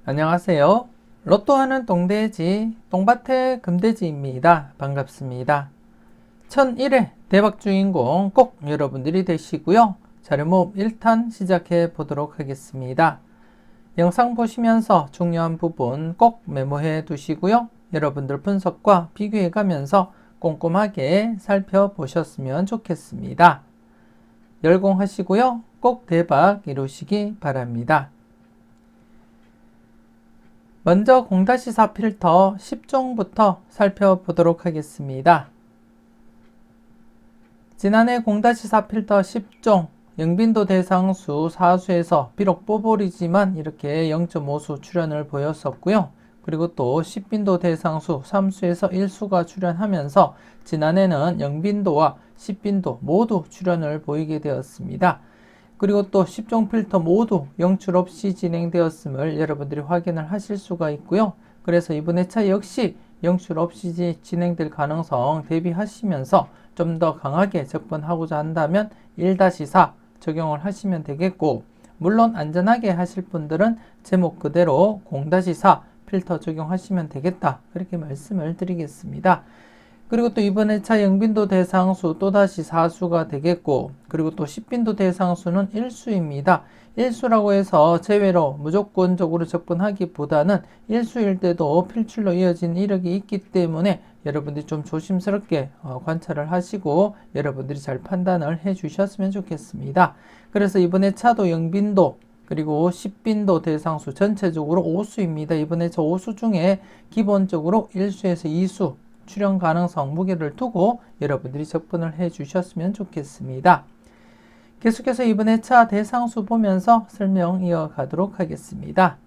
안녕하세요. 로또하는 똥돼지, 똥밭의 금돼지입니다. 반갑습니다. 1001회 대박 주인공 꼭 여러분들이 되시고요. 자료 모음 1탄 시작해 보도록 하겠습니다. 영상 보시면서 중요한 부분 꼭 메모해 두시고요. 여러분들 분석과 비교해 가면서 꼼꼼하게 살펴보셨으면 좋겠습니다. 열공하시고요. 꼭 대박 이루시기 바랍니다. 먼저 0-4 필터 10종부터 살펴보도록 하겠습니다. 지난해 0-4 필터 10종 영빈도 대상수 4수에서 비록 뽀볼이지만 이렇게 0.5수 출현을 보였었고요. 그리고 또 10빈도 대상수 3수에서 1수가 출현하면서 지난해는 영빈도와 10빈도 모두 출현을 보이게 되었습니다. 그리고 또 10종 필터 모두 영출 없이 진행되었음을 여러분들이 확인을 하실 수가 있고요. 그래서 이번 회차 역시 영출 없이 진행될 가능성 대비하시면서 좀 더 강하게 접근하고자 한다면 1-4 적용을 하시면 되겠고, 물론 안전하게 하실 분들은 제목 그대로 0-4 필터 적용하시면 되겠다, 그렇게 말씀을 드리겠습니다. 그리고 또 이번 회차 영빈도 대상수 또다시 4수가 되겠고, 그리고 또 10빈도 대상수는 1수입니다. 1수라고 해서 제외로 무조건적으로 접근하기보다는 1수일 때도 필출로 이어진 이력이 있기 때문에 여러분들이 좀 조심스럽게 관찰을 하시고 여러분들이 잘 판단을 해 주셨으면 좋겠습니다. 그래서 이번 회차도 영빈도 그리고 10빈도 대상수 전체적으로 5수입니다. 이번 회차 5수 중에 기본적으로 1수에서 2수 출현 가능성 무게를 두고 여러분들이 접근을 해 주셨으면 좋겠습니다. 계속해서 이번 회차 대상수 보면서 설명 이어가도록 하겠습니다.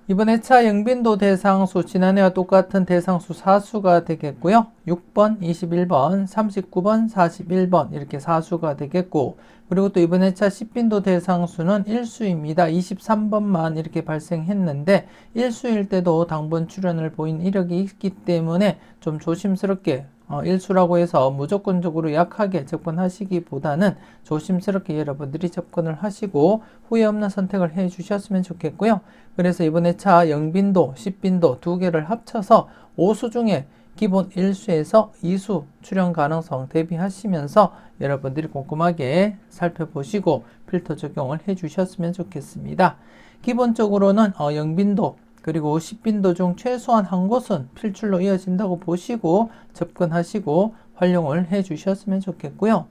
이번 회차 영빈도 대상수 지난해와 똑같은 대상수 4수가 되겠고요. 6번, 21번, 39번, 41번 이렇게 4수가 되겠고, 그리고 또 이번 회차 10빈도 대상수는 1수입니다. 23번만 이렇게 발생했는데 1수일 때도 당번 출현을 보인 이력이 있기 때문에 좀 조심스럽게 1수라고 해서 무조건적으로 약하게 접근하시기보다는 조심스럽게 여러분들이 접근을 하시고 후회 없는 선택을 해 주셨으면 좋겠고요. 그래서 이번 회차 영빈도, 10빈도 두 개를 합쳐서 5수 중에 기본 1수에서 2수 출현 가능성 대비하시면서 여러분들이 꼼꼼하게 살펴보시고 필터 적용을 해 주셨으면 좋겠습니다. 기본적으로는 영빈도 그리고 10빈도 중 최소한 한 곳은 필출로 이어진다고 보시고 접근하시고 활용을 해 주셨으면 좋겠고요.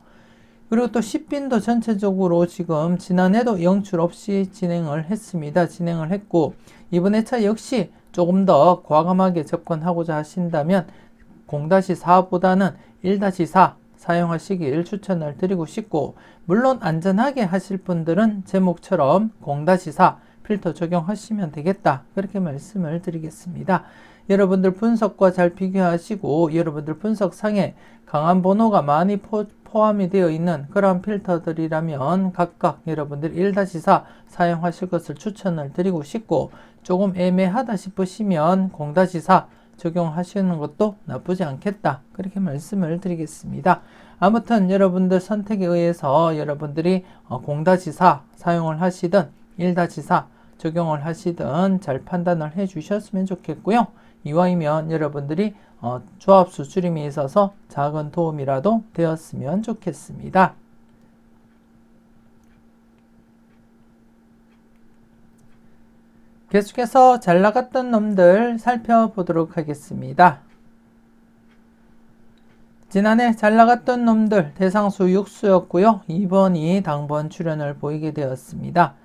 그리고 또 10빈도 전체적으로 지금 지난해도 영출 없이 진행을 했습니다. 진행을 했고 이번 회차 역시 조금 더 과감하게 접근하고자 하신다면 0-4보다는 1-4 사용하시길 추천을 드리고 싶고, 물론 안전하게 하실 분들은 제목처럼 0-4 필터 적용하시면 되겠다, 그렇게 말씀을 드리겠습니다. 여러분들 분석과 잘 비교하시고 여러분들 분석상에 강한 번호가 많이 포함이 되어 있는 그런 필터들이라면 각각 여러분들 1-4 사용하실 것을 추천을 드리고 싶고, 조금 애매하다 싶으시면 0-4 적용하시는 것도 나쁘지 않겠다, 그렇게 말씀을 드리겠습니다. 아무튼 여러분들 선택에 의해서 여러분들이 0-4 사용을 하시든 1-4 적용을 하시든 잘 판단을 해 주셨으면 좋겠고요. 이왕이면 여러분들이 조합수 줄임에 있어서 작은 도움이라도 되었으면 좋겠습니다. 계속해서 잘 나갔던 놈들 살펴보도록 하겠습니다. 지난해 잘 나갔던 놈들 대상수 6수였고요. 2번이 당번 출현을 보이게 되었습니다.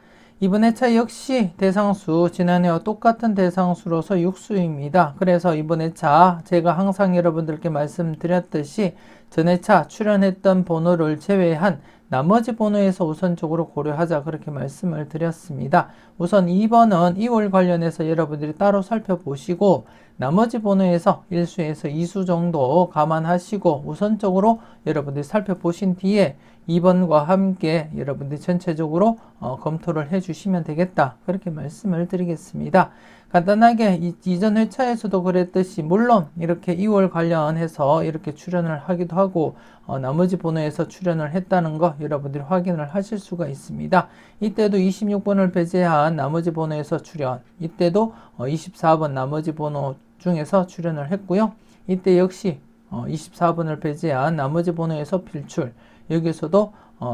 이번 회차 역시 대상수 지난해와 똑같은 대상수로서 6수입니다. 그래서 이번 회차 제가 항상 여러분들께 말씀드렸듯이 전 회차 출현했던 번호를 제외한 나머지 번호에서 우선적으로 고려하자, 그렇게 말씀을 드렸습니다. 우선 2번은 2월 관련해서 여러분들이 따로 살펴보시고 나머지 번호에서 1수에서 2수 정도 감안하시고 우선적으로 여러분들이 살펴보신 뒤에 2번과 함께 여러분들이 전체적으로 검토를 해 주시면 되겠다, 그렇게 말씀을 드리겠습니다. 간단하게 이전 회차에서도 그랬듯이 물론 이렇게 2월 관련해서 이렇게 출연을 하기도 하고 나머지 번호에서 출연을 했다는 거 여러분들이 확인을 하실 수가 있습니다. 이때도 26번을 배제한 나머지 번호에서 출연, 이때도 24번 나머지 번호 중에서 출연을 했고요. 이때 역시 24번을 배제한 나머지 번호에서 필출, 여기서도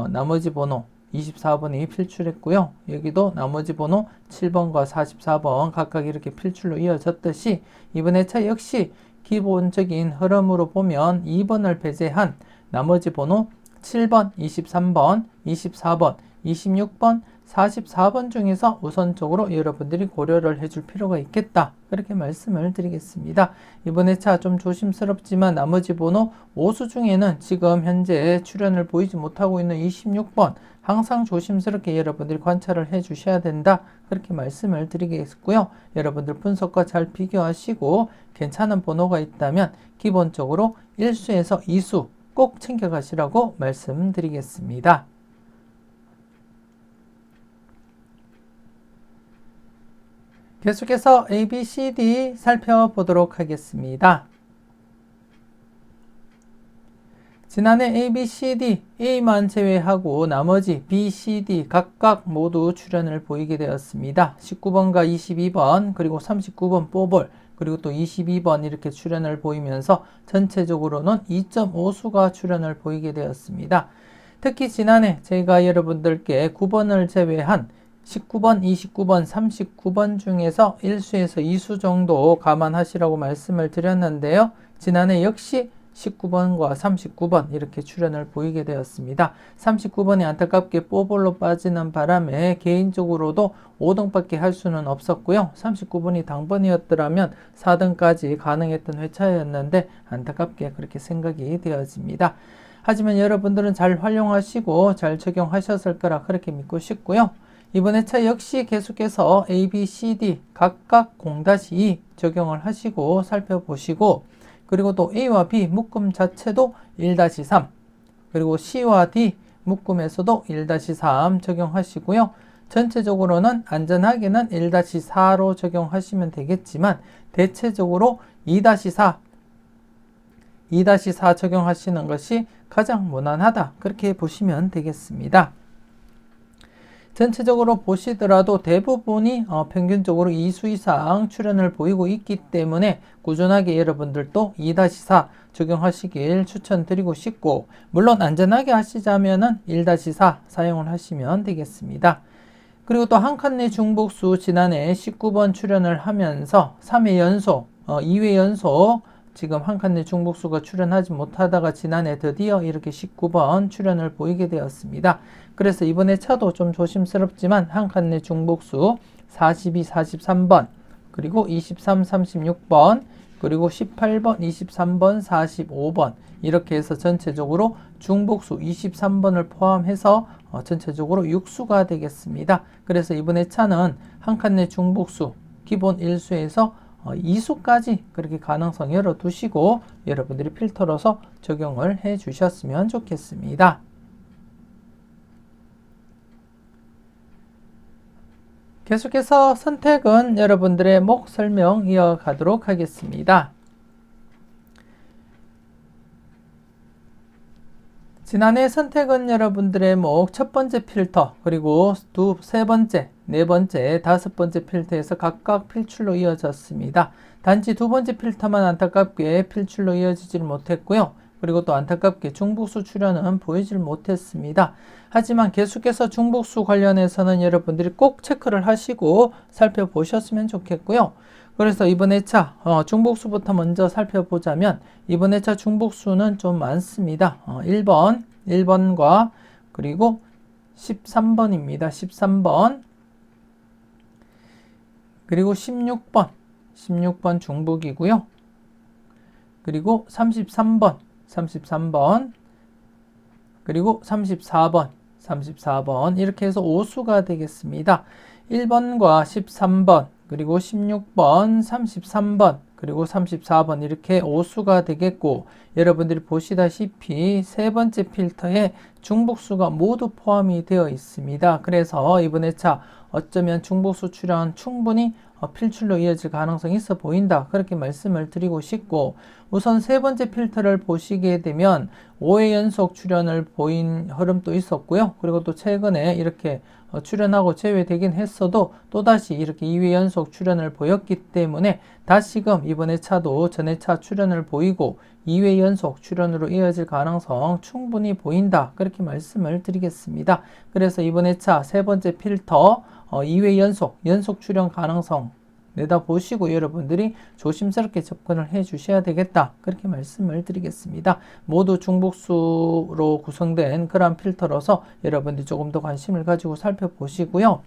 나머지 번호 24번이 필출했고요. 여기도 나머지 번호 7번과 44번 각각 이렇게 필출로 이어졌듯이 이번 회차 역시 기본적인 흐름으로 보면 2번을 배제한 나머지 번호 7번, 23번, 24번, 26번, 44번 중에서 우선적으로 여러분들이 고려를 해줄 필요가 있겠다. 그렇게 말씀을 드리겠습니다. 이번 회차 좀 조심스럽지만 나머지 번호 5수 중에는 지금 현재 출연을 보이지 못하고 있는 26번 항상 조심스럽게 여러분들이 관찰을 해 주셔야 된다. 그렇게 말씀을 드리겠고요. 여러분들 분석과 잘 비교하시고 괜찮은 번호가 있다면 기본적으로 1수에서 2수 꼭 챙겨가시라고 말씀드리겠습니다. 계속해서 A, B, C, D 살펴보도록 하겠습니다. 지난해 A, B, C, D, A만 제외하고 나머지 B, C, D 각각 모두 출연을 보이게 되었습니다. 19번과 22번 그리고 39번 뽀볼 그리고 또 22번 이렇게 출연을 보이면서 전체적으로는 2.5수가 출연을 보이게 되었습니다. 특히 지난해 제가 여러분들께 9번을 제외한 19번, 29번, 39번 중에서 1수에서 2수 정도 감안하시라고 말씀을 드렸는데요. 지난해 역시 19번과 39번 이렇게 출연을 보이게 되었습니다. 39번이 안타깝게 뽀볼로 빠지는 바람에 개인적으로도 5등밖에 할 수는 없었고요. 39번이 당번이었더라면 4등까지 가능했던 회차였는데 안타깝게 그렇게 생각이 되어집니다. 하지만 여러분들은 잘 활용하시고 잘 적용하셨을 거라 그렇게 믿고 싶고요. 이번 회차 역시 계속해서 A, B, C, D 각각 0-2 적용을 하시고 살펴보시고 그리고 또 A와 B 묶음 자체도 1-3 그리고 C와 D 묶음에서도 1-3 적용하시고요. 전체적으로는 안전하게는 1-4로 적용하시면 되겠지만 대체적으로 2-4 적용하시는 것이 가장 무난하다. 그렇게 보시면 되겠습니다. 전체적으로 보시더라도 대부분이 평균적으로 2수 이상 출연을 보이고 있기 때문에 꾸준하게 여러분들도 2-4 적용하시길 추천드리고 싶고 물론 안전하게 하시자면은 1-4 사용을 하시면 되겠습니다. 그리고 또 한 칸 내 중복수 지난해 19번 출연을 하면서 3회 연속, 2회 연속 지금 한 칸 내 중복수가 출연하지 못하다가 지난해 드디어 이렇게 19번 출연을 보이게 되었습니다. 그래서 이번에 차도 좀 조심스럽지만 한 칸 내 중복수 42, 43번 그리고 23, 36번 그리고 18번, 23번, 45번 이렇게 해서 전체적으로 중복수 23번을 포함해서 전체적으로 6수가 되겠습니다. 그래서 이번에 차는 한 칸 내 중복수 기본 1수에서 2수까지 그렇게 가능성 열어두시고 여러분들이 필터로서 적용을 해 주셨으면 좋겠습니다. 계속해서 선택은 여러분들의 목 설명 이어가도록 하겠습니다. 지난해 선택은 여러분들의 목 첫 번째 필터 그리고 세 번째, 네 번째, 다섯 번째 필터에서 각각 필출로 이어졌습니다. 단지 두 번째 필터만 안타깝게 필출로 이어지질 못했고요. 그리고 또 안타깝게 중복수 출연은 보이질 못했습니다. 하지만 계속해서 중복수 관련해서는 여러분들이 꼭 체크를 하시고 살펴보셨으면 좋겠고요. 그래서 이번 회차 중복수부터 먼저 살펴보자면 이번 회차 중복수는 좀 많습니다. 1번과 그리고 13번입니다. 13번 그리고 16번 중복이고요. 그리고 33번 그리고 34번 이렇게 해서 5수가 되겠습니다. 1번과 13번 그리고 16번 33번 그리고 34번 이렇게 5수가 되겠고 여러분들이 보시다시피 세 번째 필터에 중복수가 모두 포함이 되어 있습니다. 그래서 이번 회차 어쩌면 중복수 출연 충분히 필출로 이어질 가능성이 있어 보인다. 그렇게 말씀을 드리고 싶고, 우선 세 번째 필터를 보시게 되면 5회 연속 출연을 보인 흐름도 있었고요. 그리고 또 최근에 이렇게 출연하고 제외되긴 했어도 또다시 이렇게 2회 연속 출연을 보였기 때문에 다시금 이번 회차도 전 회차 출연을 보이고 2회 연속 출연으로 이어질 가능성 충분히 보인다. 그렇게 말씀을 드리겠습니다. 그래서 이번 회차 세 번째 필터 2회 연속 출연 가능성 내다보시고 여러분들이 조심스럽게 접근을 해 주셔야 되겠다. 그렇게 말씀을 드리겠습니다. 모두 중복수로 구성된 그런 필터로서 여러분들이 조금 더 관심을 가지고 살펴보시고요.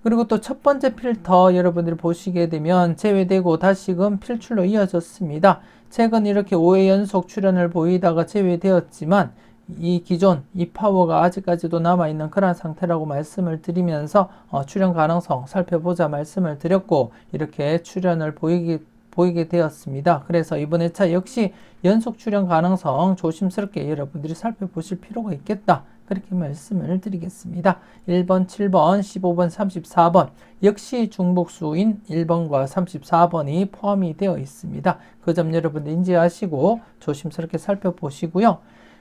그리고 또 첫 번째 필터 여러분들이 보시게 되면 제외되고 다시금 필출로 이어졌습니다. 최근 이렇게 5회 연속 출연을 보이다가 제외되었지만 이 기존 이 파워가 아직까지도 남아있는 그런 상태라고 말씀을 드리면서 출연 가능성 살펴보자 말씀을 드렸고 이렇게 출연을 보이게 되었습니다. 그래서 이번 회차 역시 연속 출연 가능성 조심스럽게 여러분들이 살펴보실 필요가 있겠다. 그렇게 말씀을 드리겠습니다. 1번, 7번, 15번, 34번 역시 중복수인 1번과 34번이 포함이 되어 있습니다. 그 점 여러분들 인지하시고 조심스럽게 살펴보시고요.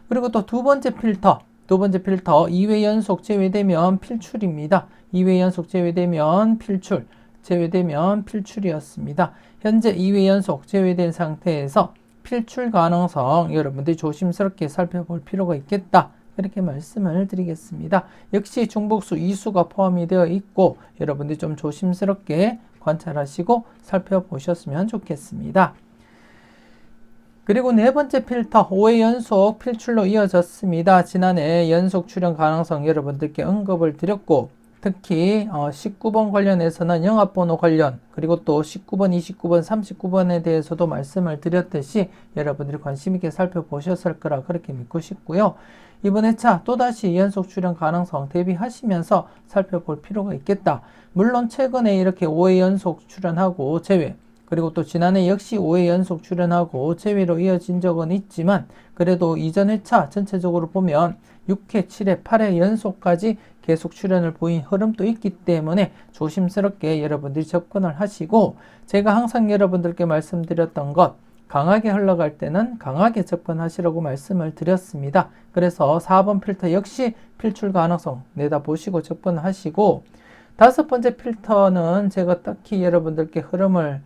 그리고 또 두 번째 필터 2회 연속 제외되면 필출입니다. 2회 연속 제외되면 필출이었습니다. 현재 2회 연속 제외된 상태에서 필출 가능성 여러분들이 조심스럽게 살펴볼 필요가 있겠다. 그렇게 말씀을 드리겠습니다. 역시 중복수 2수가 포함이 되어 있고 여러분들이 좀 조심스럽게 관찰하시고 살펴보셨으면 좋겠습니다. 그리고 네 번째 필터 5회 연속 필출로 이어졌습니다. 지난해 연속 출연 가능성 여러분들께 언급을 드렸고 특히 19번 관련해서는 영합번호 관련 그리고 또 19번, 29번, 39번에 대해서도 말씀을 드렸듯이 여러분들이 관심 있게 살펴보셨을 거라 그렇게 믿고 싶고요. 이번 회차 또다시 연속 출연 가능성 대비하시면서 살펴볼 필요가 있겠다. 물론 최근에 이렇게 5회 연속 출연하고 제외 그리고 또 지난해 역시 5회 연속 출연하고 제외로 이어진 적은 있지만 그래도 이전 회차 전체적으로 보면 6회, 7회, 8회 연속까지 계속 출연을 보인 흐름도 있기 때문에 조심스럽게 여러분들이 접근을 하시고 제가 항상 여러분들께 말씀드렸던 것 강하게 흘러갈 때는 강하게 접근하시라고 말씀을 드렸습니다. 그래서 4번 필터 역시 필출 가능성 내다보시고 접근하시고 다섯 번째 필터는 제가 딱히 여러분들께 흐름을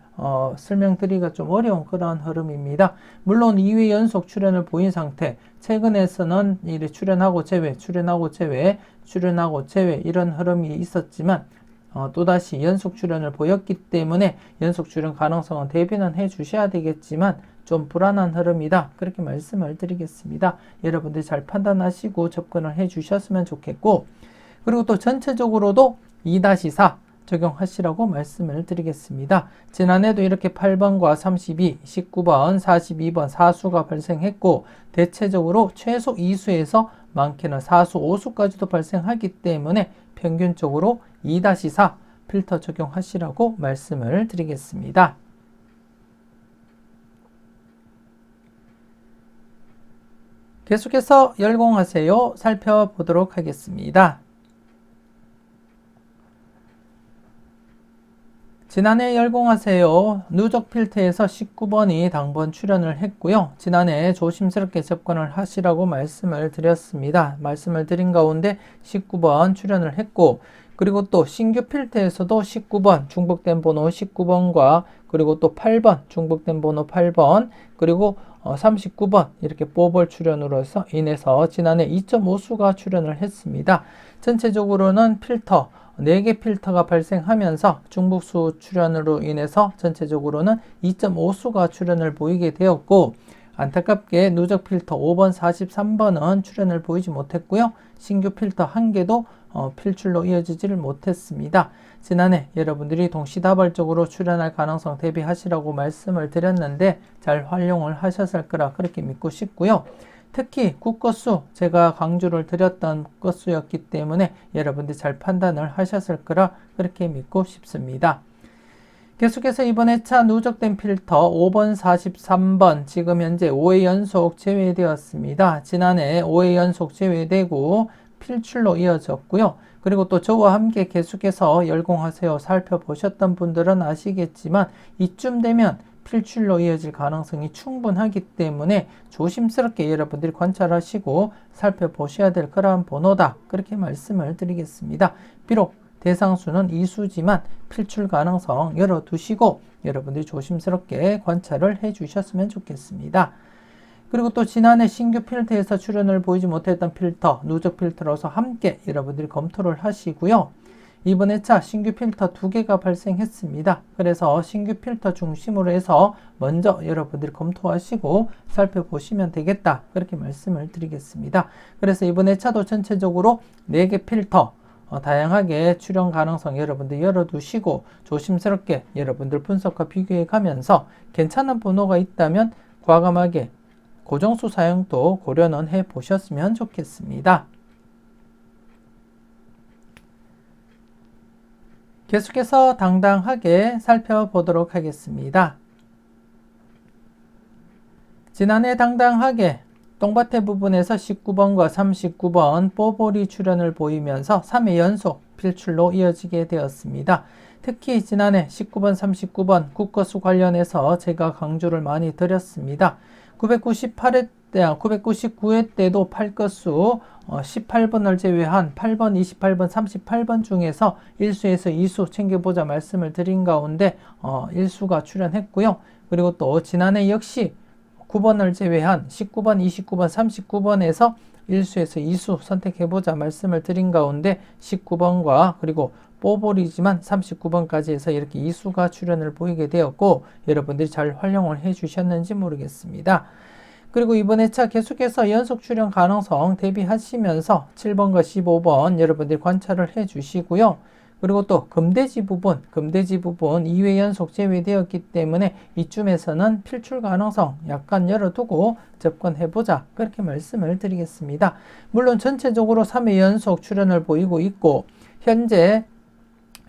설명드리기가 좀 어려운 그런 흐름입니다. 물론 2회 연속 출연을 보인 상태 최근에서는 이래 출연하고 제외 이런 흐름이 있었지만 또다시 연속 출연을 보였기 때문에 연속 출연 가능성은 대비는 해 주셔야 되겠지만 좀 불안한 흐름이다. 그렇게 말씀을 드리겠습니다. 여러분들이 잘 판단하시고 접근을 해 주셨으면 좋겠고 그리고 또 전체적으로도 2-4 적용하시라고 말씀을 드리겠습니다. 지난해도 이렇게 8번과 32, 19번, 42번 4수가 발생했고 대체적으로 최소 2수에서 많게는 4수, 5수까지도 발생하기 때문에 평균적으로 2-4 필터 적용하시라고 말씀을 드리겠습니다. 계속해서 열공하세요 살펴보도록 하겠습니다. 지난해 열공하세요 누적 필터에서 19번이 당번 출연을 했고요. 지난해 조심스럽게 접근을 하시라고 말씀을 드렸습니다. 말씀을 드린 가운데 19번 출연을 했고 그리고 또 신규 필터에서도 19번 중복된 번호 19번과 그리고 또 8번 중복된 번호 8번 그리고 39번 이렇게 뽀볼 출연으로서 인해서 지난해 2.5수가 출연을 했습니다. 전체적으로는 필터 4개 필터가 발생하면서 중복수 출연으로 인해서 전체적으로는 2.5수가 출연을 보이게 되었고 안타깝게 누적 필터 5번, 43번은 출연을 보이지 못했고요. 신규 필터 1개도 필출로 이어지지를 못했습니다. 지난해 여러분들이 동시다발적으로 출연할 가능성 대비하시라고 말씀을 드렸는데 잘 활용을 하셨을 거라 그렇게 믿고 싶고요. 특히 국것수 제가 강조를 드렸던 것수였기 때문에 여러분들이 잘 판단을 하셨을 거라 그렇게 믿고 싶습니다. 계속해서 이번 회차 누적된 필터 5번, 43번 지금 현재 5회 연속 제외되었습니다. 지난해 5회 연속 제외되고 필출로 이어졌고요. 그리고 또 저와 함께 계속해서 열공하세요 살펴보셨던 분들은 아시겠지만 이쯤 되면 필출로 이어질 가능성이 충분하기 때문에 조심스럽게 여러분들이 관찰하시고 살펴보셔야 될 그러한 번호다. 그렇게 말씀을 드리겠습니다. 비록 대상수는 이수지만 필출 가능성 열어두시고 여러분들이 조심스럽게 관찰을 해 주셨으면 좋겠습니다. 그리고 또 지난해 신규 필터에서 출현을 보이지 못했던 필터, 누적 필터로서 함께 여러분들이 검토를 하시고요. 이번 회차 신규 필터 2개가 발생했습니다. 그래서 신규 필터 중심으로 해서 먼저 여러분들이 검토하시고 살펴보시면 되겠다. 그렇게 말씀을 드리겠습니다. 그래서 이번 회차도 전체적으로 4개 필터 다양하게 출현 가능성 여러분들 열어두시고 조심스럽게 여러분들 분석과 비교해 가면서 괜찮은 번호가 있다면 과감하게 고정수 사용도 고려는 해 보셨으면 좋겠습니다. 계속해서 당당하게 살펴보도록 하겠습니다. 지난해 당당하게 똥밭의 부분에서 19번과 39번 뽀볼이 출현을 보이면서 3회 연속 필출로 이어지게 되었습니다. 특히 지난해 19번, 39번 국거수 관련해서 제가 강조를 많이 드렸습니다. 999회 때도 8것수 18번을 제외한 8번, 28번, 38번 중에서 1수에서 2수 챙겨보자 말씀을 드린 가운데 1수가 출현했고요. 그리고 또 지난해 역시 9번을 제외한 19번, 29번, 39번에서 1수에서 2수 선택해보자 말씀을 드린 가운데 19번과 그리고 뽀볼이지만 39번까지 해서 이렇게 2수가 출현을 보이게 되었고 여러분들이 잘 활용을 해 주셨는지 모르겠습니다. 그리고 이번 회차 계속해서 연속 출현 가능성 대비하시면서 7번과 15번 여러분들이 관찰을 해 주시고요. 그리고 또 금돼지 부분 2회 연속 제외되었기 때문에 이쯤에서는 필출 가능성 약간 열어두고 접근해보자 그렇게 말씀을 드리겠습니다. 물론 전체적으로 3회 연속 출현을 보이고 있고 현재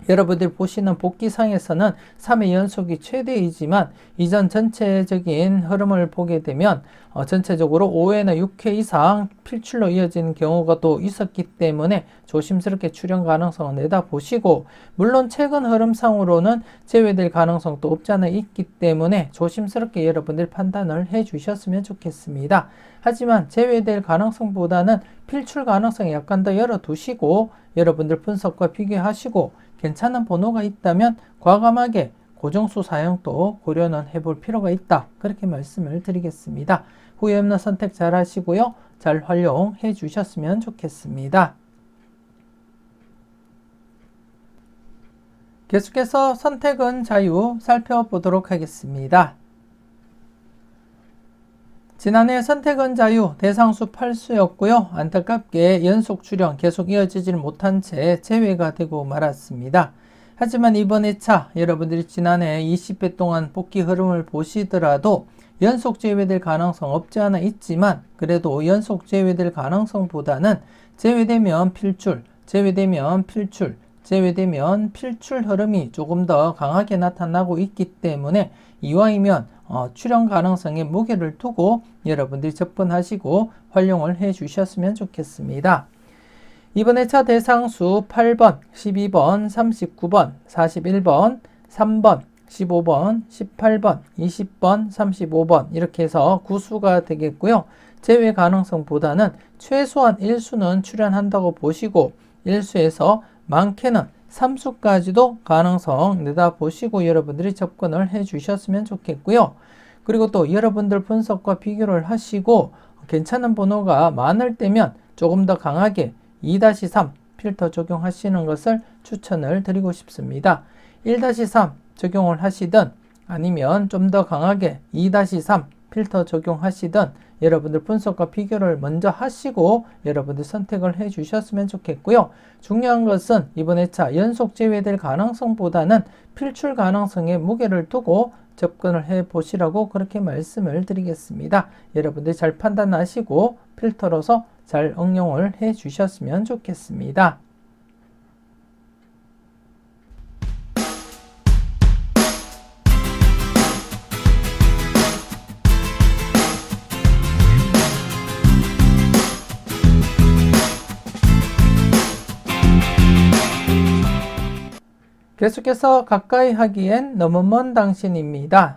여러분들 보시는 복기상에서는 3회 연속이 최대이지만 이전 전체적인 흐름을 보게 되면 전체적으로 5회나 6회 이상 필출로 이어지는 경우가 또 있었기 때문에 조심스럽게 출현 가능성을 내다보시고 물론 최근 흐름상으로는 제외될 가능성도 없지 않아 있기 때문에 조심스럽게 여러분들 판단을 해 주셨으면 좋겠습니다. 하지만 제외될 가능성보다는 필출 가능성이 약간 더 열어두시고 여러분들 분석과 비교하시고 괜찮은 번호가 있다면 과감하게 고정수 사용도 고려는 해볼 필요가 있다. 그렇게 말씀을 드리겠습니다. 후회 없는 선택 잘 하시고요. 잘 활용해 주셨으면 좋겠습니다. 계속해서 선택은 자유 살펴보도록 하겠습니다. 지난해 선택은 자유 대상수 8수였고요. 안타깝게 연속 출현 계속 이어지질 못한 채 제외가 되고 말았습니다. 하지만 이번 회차 여러분들이 지난해 20회 동안 복귀 흐름을 보시더라도 연속 제외될 가능성 없지 않아 있지만 그래도 연속 제외될 가능성보다는 제외되면 필출 흐름이 조금 더 강하게 나타나고 있기 때문에 이왕이면 출현 가능성에 무게를 두고 여러분들이 접근하시고 활용을 해 주셨으면 좋겠습니다. 이번 회차 대상수 8번, 12번, 39번, 41번, 3번, 15번, 18번, 20번, 35번 이렇게 해서 9수가 되겠고요. 제외 가능성보다는 최소한 1수는 출현한다고 보시고 1수에서 많게는 3수까지도 가능성 내다보시고 여러분들이 접근을 해 주셨으면 좋겠고요. 그리고 또 여러분들 분석과 비교를 하시고 괜찮은 번호가 많을 때면 조금 더 강하게 2-3 필터 적용하시는 것을 추천을 드리고 싶습니다. 1-3 적용을 하시든 아니면 좀 더 강하게 2-3 필터 적용하시든 여러분들 분석과 비교를 먼저 하시고 여러분들 선택을 해 주셨으면 좋겠고요. 중요한 것은 이번 회차 연속 제외될 가능성보다는 필출 가능성에 무게를 두고 접근을 해 보시라고 그렇게 말씀을 드리겠습니다. 여러분들 잘 판단하시고 필터로서 잘 응용을 해 주셨으면 좋겠습니다. 계속해서 가까이 하기엔 너무 먼 당신입니다.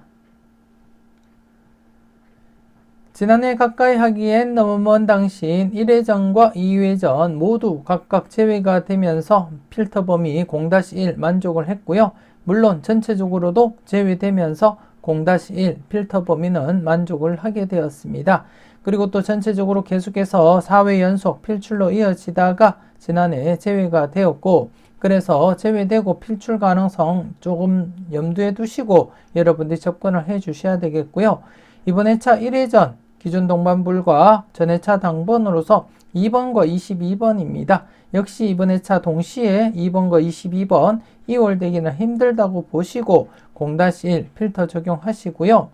지난해 가까이 하기엔 너무 먼 당신 1회전과 2회전 모두 각각 제외가 되면서 필터 범위 0-1 만족을 했고요. 물론 전체적으로도 제외되면서 0-1 필터 범위는 만족을 하게 되었습니다. 그리고 또 전체적으로 계속해서 4회 연속 필출로 이어지다가 지난해 제외가 되었고, 그래서 제외되고 필출 가능성 조금 염두에 두시고 여러분들이 접근을 해 주셔야 되겠고요. 이번 회차 1회전 기존 동반불과 전 회차 당번으로서 2번과 22번입니다. 역시 이번 회차 동시에 2번과 22번 2월 되기는 힘들다고 보시고 0-1 필터 적용하시고요.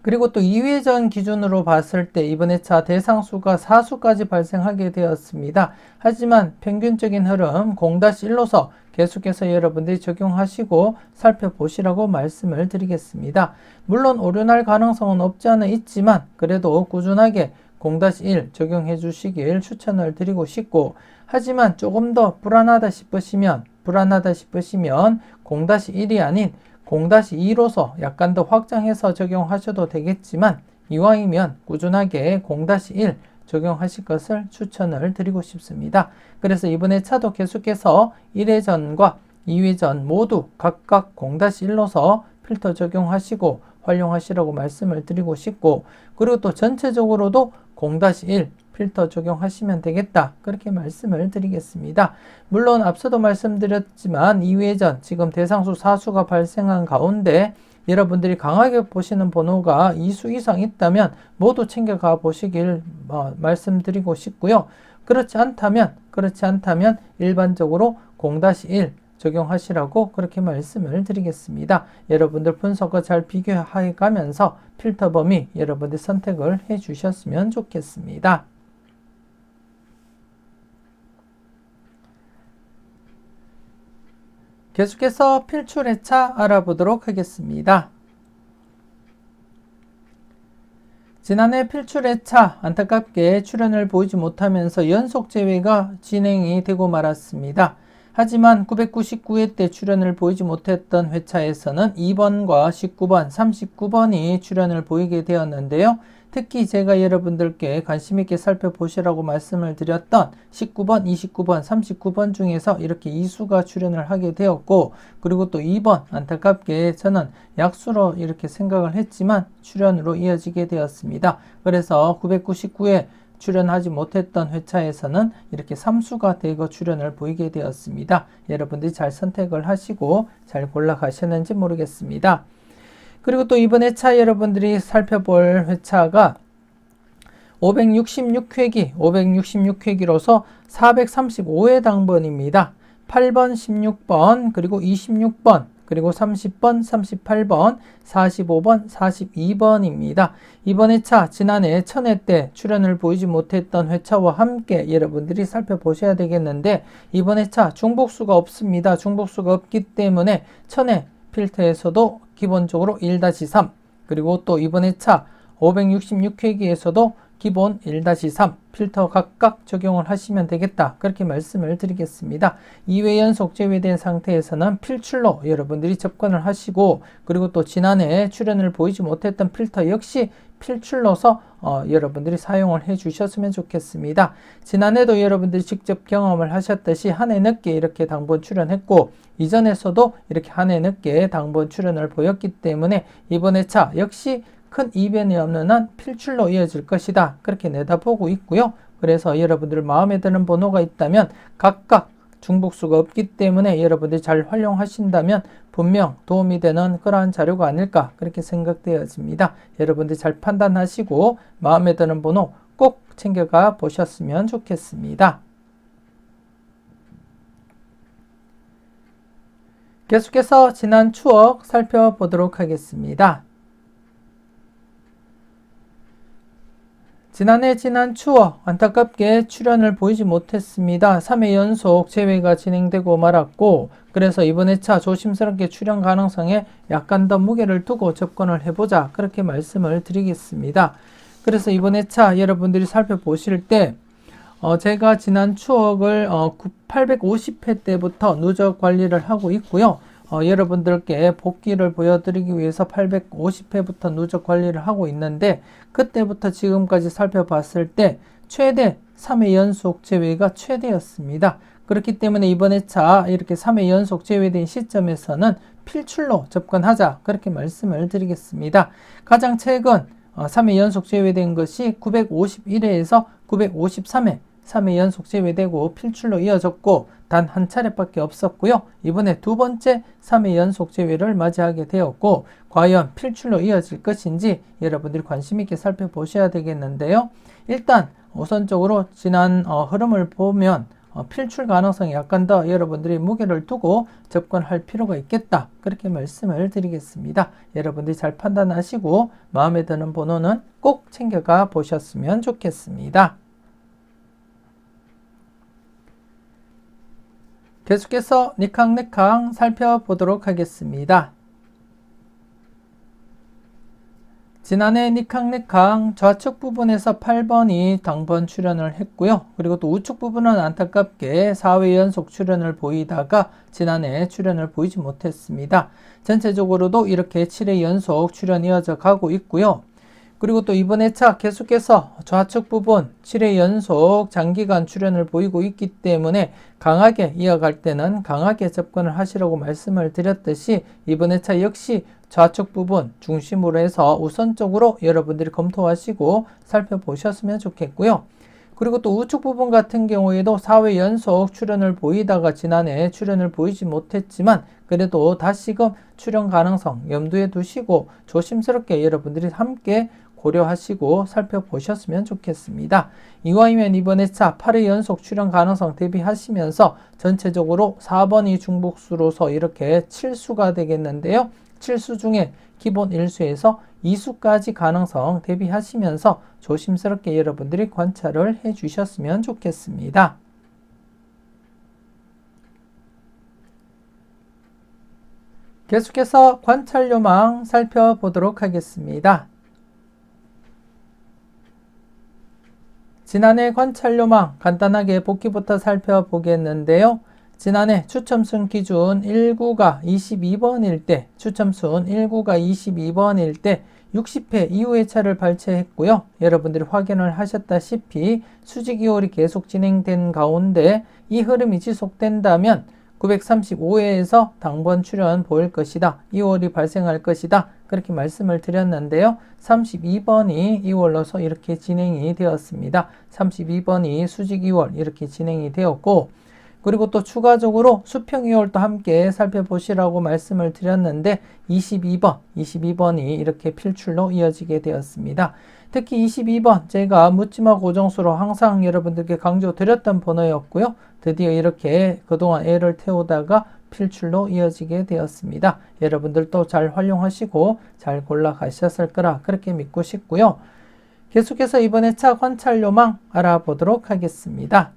그리고 또 2회전 기준으로 봤을 때 이번 회차 대상수가 4수까지 발생하게 되었습니다. 하지만 평균적인 흐름 0-1로서 계속해서 여러분들이 적용하시고 살펴보시라고 말씀을 드리겠습니다. 물론 오류날 가능성은 없지 않아 있지만 그래도 꾸준하게 0-1 적용해 주시길 추천을 드리고 싶고, 하지만 조금 더 불안하다 싶으시면 0-1이 아닌 0-2로서 약간 더 확장해서 적용하셔도 되겠지만 이왕이면 꾸준하게 0-1 적용하실 것을 추천을 드리고 싶습니다. 그래서 이번에 차도 계속해서 1회전과 2회전 모두 각각 0-1로서 필터 적용하시고 활용하시라고 말씀을 드리고 싶고, 그리고 또 전체적으로도 0-1 필터 적용하시면 되겠다, 그렇게 말씀을 드리겠습니다. 물론 앞서도 말씀드렸지만 2회전 지금 대상수 4수가 발생한 가운데 여러분들이 강하게 보시는 번호가 2수 이상 있다면 모두 챙겨가 보시길 말씀드리고 싶고요. 그렇지 않다면 일반적으로 0-1 적용하시라고 그렇게 말씀을 드리겠습니다. 여러분들 분석과 잘 비교해 가면서 필터 범위 여러분들 선택을 해 주셨으면 좋겠습니다. 계속해서 필출 회차 알아보도록 하겠습니다. 지난해 필출 회차 안타깝게 출연을 보이지 못하면서 연속 제외가 진행이 되고 말았습니다. 하지만 999회 때 출연을 보이지 못했던 회차에서는 2번과 19번, 39번이 출연을 보이게 되었는데요. 특히 제가 여러분들께 관심 있게 살펴보시라고 말씀을 드렸던 19번, 29번, 39번 중에서 이렇게 2수가 출연을 하게 되었고, 그리고 또 2번 안타깝게 저는 약수로 이렇게 생각을 했지만 출연으로 이어지게 되었습니다. 그래서 999회 출연하지 못했던 회차에서는 이렇게 3수가 대거 출연을 보이게 되었습니다. 여러분들이 잘 선택을 하시고 잘 골라가셨는지 모르겠습니다. 그리고 또 이번 회차 여러분들이 살펴볼 회차가 566회기로서 435회 당번입니다. 8번, 16번, 그리고 26번, 그리고 30번, 38번, 45번, 42번입니다. 이번 회차 지난해 1000회 때 출연을 보이지 못했던 회차와 함께 여러분들이 살펴보셔야 되겠는데, 이번 회차 중복수가 없습니다. 중복수가 없기 때문에 1000회 필터에서도 기본적으로 1-3, 그리고 또 이번 회차 566회기에서도 기본 1-3 필터 각각 적용을 하시면 되겠다, 그렇게 말씀을 드리겠습니다. 2회 연속 제외된 상태에서는 필출로 여러분들이 접근을 하시고, 그리고 또 지난해 출연을 보이지 못했던 필터 역시 필출로서 여러분들이 사용을 해 주셨으면 좋겠습니다. 지난해도 여러분들이 직접 경험을 하셨듯이 한 해 늦게 이렇게 당번 출연했고, 이전에서도 이렇게 한 해 늦게 당번 출연을 보였기 때문에 이번 회차 역시 큰 이변이 없는 한 필출로 이어질 것이다, 그렇게 내다보고 있고요. 그래서 여러분들 마음에 드는 번호가 있다면 각각 중복수가 없기 때문에 여러분들이 잘 활용하신다면 분명 도움이 되는 그러한 자료가 아닐까, 그렇게 생각되어집니다. 여러분들 잘 판단하시고 마음에 드는 번호 꼭 챙겨가 보셨으면 좋겠습니다. 계속해서 지난 추억 살펴보도록 하겠습니다. 지난 추억 안타깝게 출연을 보이지 못했습니다. 3회 연속 제외가 진행되고 말았고, 그래서 이번 회차 조심스럽게 출연 가능성에 약간 더 무게를 두고 접근을 해보자, 그렇게 말씀을 드리겠습니다. 그래서 이번 회차 여러분들이 살펴보실 때 제가 지난 추억을 850회 때부터 누적 관리를 하고 있고요. 여러분들께 복귀를 보여드리기 위해서 850회부터 누적 관리를 하고 있는데, 그때부터 지금까지 살펴봤을 때 최대 3회 연속 제외가 최대였습니다. 그렇기 때문에 이번 회차 이렇게 3회 연속 제외된 시점에서는 필출로 접근하자, 그렇게 말씀을 드리겠습니다. 가장 최근 3회 연속 제외된 것이 951회에서 953회 3회 연속 제외되고 필출로 이어졌고, 단 한 차례밖에 없었고요. 이번에 두 번째 3회 연속 제외를 맞이하게 되었고, 과연 필출로 이어질 것인지 여러분들이 관심 있게 살펴보셔야 되겠는데요. 일단 우선적으로 지난 흐름을 보면 필출 가능성이 약간 더 여러분들이 무게를 두고 접근할 필요가 있겠다, 그렇게 말씀을 드리겠습니다. 여러분들이 잘 판단하시고 마음에 드는 번호는 꼭 챙겨가 보셨으면 좋겠습니다. 계속해서 니캉네캉 살펴보도록 하겠습니다. 지난해 니캉네캉 좌측 부분에서 8번이 당번 출현을 했고요. 그리고 또 우측 부분은 안타깝게 4회 연속 출현을 보이다가 지난해 출현을 보이지 못했습니다. 전체적으로도 이렇게 7회 연속 출현이 이어져 가고 있고요. 그리고 또 이번 회차 계속해서 좌측 부분 7회 연속 장기간 출현을 보이고 있기 때문에 강하게 이어갈 때는 강하게 접근을 하시라고 말씀을 드렸듯이, 이번 회차 역시 좌측 부분 중심으로 해서 우선적으로 여러분들이 검토하시고 살펴보셨으면 좋겠고요. 그리고 또 우측 부분 같은 경우에도 4회 연속 출현을 보이다가 지난해 출현을 보이지 못했지만, 그래도 다시금 출현 가능성 염두에 두시고 조심스럽게 여러분들이 함께 고려하시고 살펴보셨으면 좋겠습니다. 이와이면 이번 회차 8회 연속 출현 가능성 대비하시면서 전체적으로 4번이 중복수로서 이렇게 7수가 되겠는데요. 7수 중에 기본 1수에서 2수까지 가능성 대비하시면서 조심스럽게 여러분들이 관찰을 해 주셨으면 좋겠습니다. 계속해서 관찰요망 살펴보도록 하겠습니다. 지난해 관찰요망 간단하게 복기부터 살펴보겠는데요. 지난해 추첨순 기준 1구가 22번일 때, 추첨순 1구가 22번일 때 60회 이후의 차를 발췌했고요. 여러분들이 확인을 하셨다시피 수직 2월이 계속 진행된 가운데 이 흐름이 지속된다면 935회에서 당번 출현 보일 것이다, 2월이 발생할 것이다, 그렇게 말씀을 드렸는데요. 32번이 2월로서 이렇게 진행이 되었습니다. 32번이 수직 2월 이렇게 진행이 되었고, 그리고 또 추가적으로 수평 2월도 함께 살펴보시라고 말씀을 드렸는데 22번이 이렇게 필출로 이어지게 되었습니다. 특히 22번 제가 묻지마 고정수로 항상 여러분들께 강조드렸던 번호였고요. 드디어 이렇게 그동안 애를 태우다가 필출로 이어지게 되었습니다. 여러분들도 잘 활용하시고 잘 골라가셨을 거라 그렇게 믿고 싶고요. 계속해서 이번 회차 관찰요망 알아보도록 하겠습니다.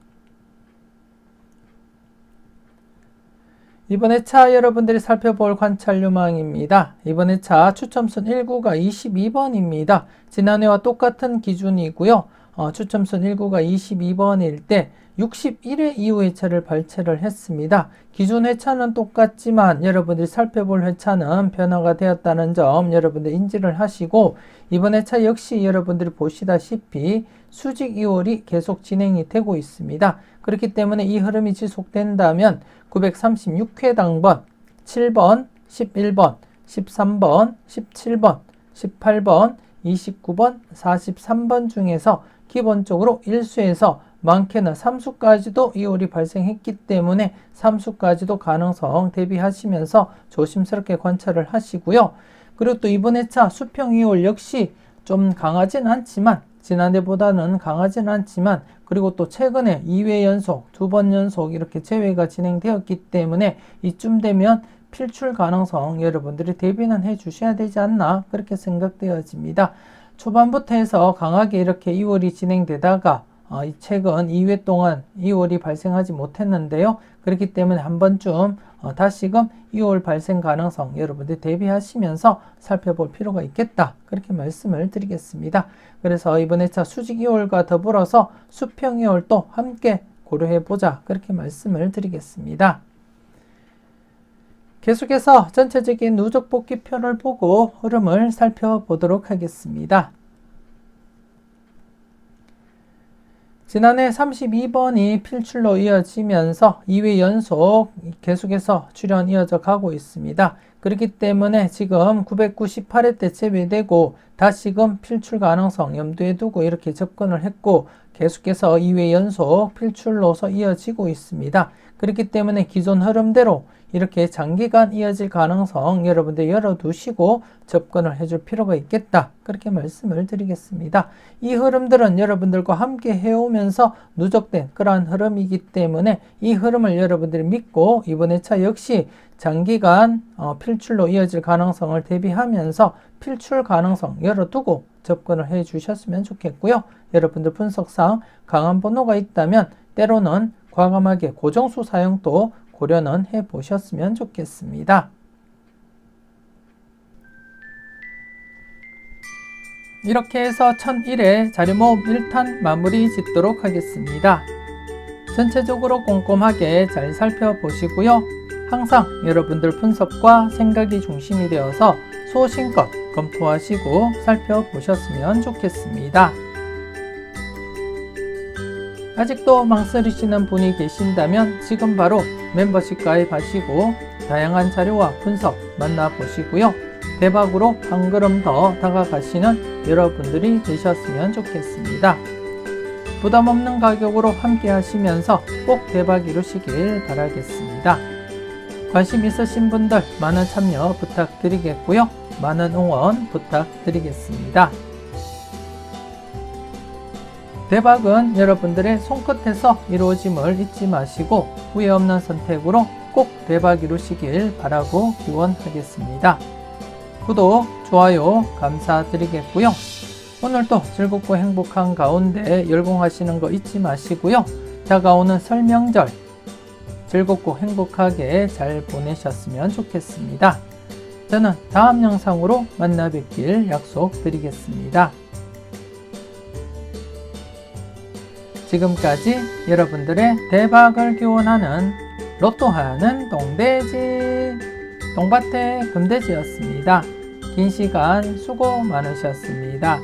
이번 회차 여러분들이 살펴볼 관찰요망입니다. 이번 회차 추첨순 1구가 22번입니다. 지난해와 똑같은 기준이고요. 추첨순 1구가 22번일 때 61회 이후 회차를 발췌를 했습니다. 기존 회차는 똑같지만 여러분들이 살펴볼 회차는 변화가 되었다는 점 여러분들 인지를 하시고, 이번 회차 역시 여러분들이 보시다시피 수직 2월이 계속 진행이 되고 있습니다. 그렇기 때문에 이 흐름이 지속된다면 936회 당번 7번, 11번, 13번, 17번, 18번, 29번, 43번 중에서 기본적으로 1수에서 많게는 3수까지도 2월이 발생했기 때문에 3수까지도 가능성 대비하시면서 조심스럽게 관찰을 하시고요. 그리고 또 이번 회차 수평 2월 역시 좀 강하진 않지만, 지난해보다는 강하진 않지만, 그리고 또 최근에 2회 연속, 2번 연속 이렇게 재회가 진행되었기 때문에 이쯤 되면 필출 가능성 여러분들이 대비는 해 주셔야 되지 않나, 그렇게 생각되어집니다. 초반부터 해서 강하게 이렇게 2월이 진행되다가 최근 2회 동안 2월이 발생하지 못했는데요. 그렇기 때문에 한 번쯤 다시금 2월 발생 가능성 여러분들 대비하시면서 살펴볼 필요가 있겠다. 그렇게 말씀을 드리겠습니다. 그래서 이번 회차 수직 2월과 더불어서 수평 2월도 함께 고려해보자. 그렇게 말씀을 드리겠습니다. 계속해서 전체적인 누적 복귀표를 보고 흐름을 살펴보도록 하겠습니다. 지난해 32번이 필출로 이어지면서 2회 연속 계속해서 출현 이어져 가고 있습니다. 그렇기 때문에 지금 998회 때 제외되고 다시금 필출 가능성 염두에 두고 이렇게 접근을 했고 계속해서 2회 연속 필출로서 이어지고 있습니다. 그렇기 때문에 기존 흐름대로 이렇게 장기간 이어질 가능성 여러분들 열어두시고 접근을 해줄 필요가 있겠다. 그렇게 말씀을 드리겠습니다. 이 흐름들은 여러분들과 함께 해오면서 누적된 그러한 흐름이기 때문에 이 흐름을 여러분들이 믿고 이번 회차 역시 장기간 필출로 이어질 가능성을 대비하면서 필출 가능성 열어두고 접근을 해 주셨으면 좋겠고요. 여러분들 분석상 강한 번호가 있다면 때로는 과감하게 고정수 사용도 고려는 해보셨으면 좋겠습니다. 이렇게 해서 1001회 자료모음 1탄 마무리 짓도록 하겠습니다. 전체적으로 꼼꼼하게 잘 살펴보시고요. 항상 여러분들 분석과 생각이 중심이 되어서 소신껏 검토하시고 살펴보셨으면 좋겠습니다. 아직도 망설이시는 분이 계신다면 지금 바로 멤버십 가입하시고 다양한 자료와 분석 만나보시고요. 대박으로 한 걸음 더 다가가시는 여러분들이 되셨으면 좋겠습니다. 부담 없는 가격으로 함께 하시면서 꼭 대박 이루시길 바라겠습니다. 관심 있으신 분들 많은 참여 부탁드리겠고요. 많은 응원 부탁드리겠습니다. 대박은 여러분들의 손끝에서 이루어짐을 잊지 마시고 후회 없는 선택으로 꼭 대박 이루시길 바라고 기원하겠습니다. 구독, 좋아요 감사드리겠고요. 오늘도 즐겁고 행복한 가운데 열공하시는 거 잊지 마시고요. 다가오는 설 명절 즐겁고 행복하게 잘 보내셨으면 좋겠습니다. 저는 다음 영상으로 만나 뵙길 약속드리겠습니다. 지금까지 여러분들의 대박을 기원하는 로또하는 동돼지 동밭의 금돼지였습니다. 긴 시간 수고 많으셨습니다.